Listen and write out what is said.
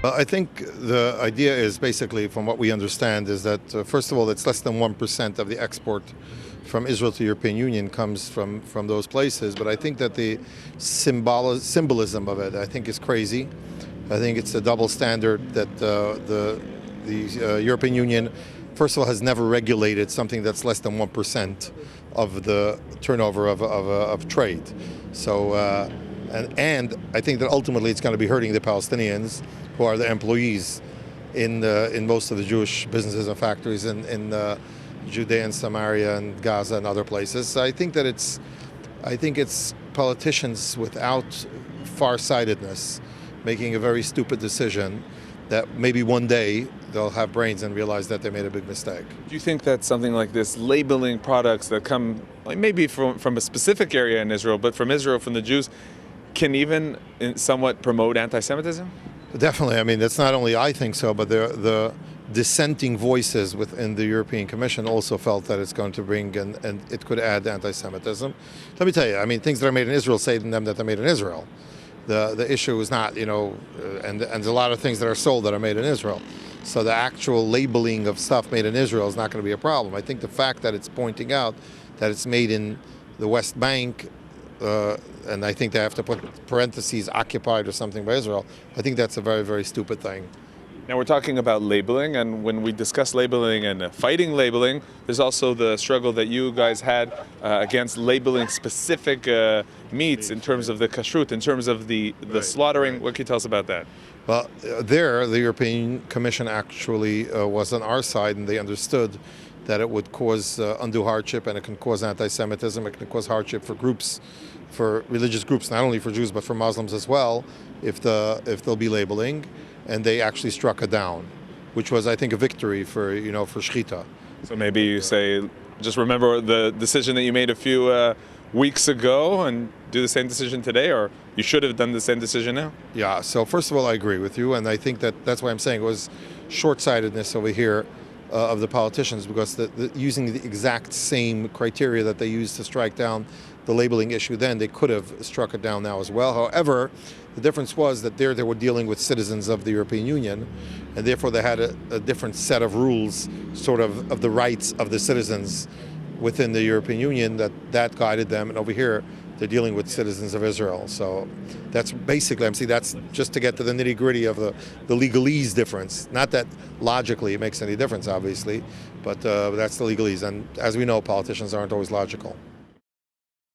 Well, I think the idea is basically, from what we understand, is that first of all, it's less than 1% of the export from Israel to the European Union comes from those places. But I think that the symbolism of it, I think, is crazy. I think it's a double standard that the European Union, first of all, has never regulated something that's less than 1% of the turnover of trade. So, and I think that ultimately it's going to be hurting the Palestinians, who are the employees in most of the Jewish businesses and factories in Judea and Samaria and Gaza and other places. So I think it's politicians without far-sightedness making a very stupid decision that maybe one day they'll have brains and realize that they made a big mistake. Do you think that something like this, labeling products that come maybe from a specific area in Israel, but from Israel, from the Jews, can even somewhat promote anti-Semitism? Definitely. I mean, that's not only I think so, but the dissenting voices within the European Commission also felt that it's going to bring and it could add anti-Semitism. Let me tell you, I mean, things that are made in Israel say to them that they're made in Israel. The issue is not, and a lot of things that are sold that are made in Israel. So the actual labeling of stuff made in Israel is not going to be a problem. I think the fact that it's pointing out that it's made in the West Bank, and I think they have to put parentheses occupied or something by Israel, I think that's a very, very stupid thing. Now we're talking about labeling, and when we discuss labeling and fighting labeling, there's also the struggle that you guys had against labeling specific meats in terms of the kashrut, in terms of the slaughtering. What can you tell us about that? Well, the European Commission actually was on our side, and they understood that it would cause undue hardship, and it can cause anti-Semitism, it can cause hardship for groups, for religious groups, not only for Jews but for Muslims as well, if there'll be labeling. And they actually struck it down, which was, I think, a victory for Shechita. So maybe you say, just remember the decision that you made a few weeks ago and do the same decision today, or you should have done the same decision now? Yeah, so first of all, I agree with you, and I think that's why I'm saying it was short-sightedness over here of the politicians, because using the exact same criteria that they used to strike down the labeling issue then, they could have struck it down now as well. However, the difference was that they were dealing with citizens of the European Union, and therefore they had a different set of rules, sort of the rights of the citizens within the European Union that guided them. And over here, they're dealing with citizens of Israel. So that's basically, I'm saying that's just to get to the nitty-gritty of the legalese difference. Not that logically it makes any difference, obviously, but that's the legalese. And as we know, politicians aren't always logical.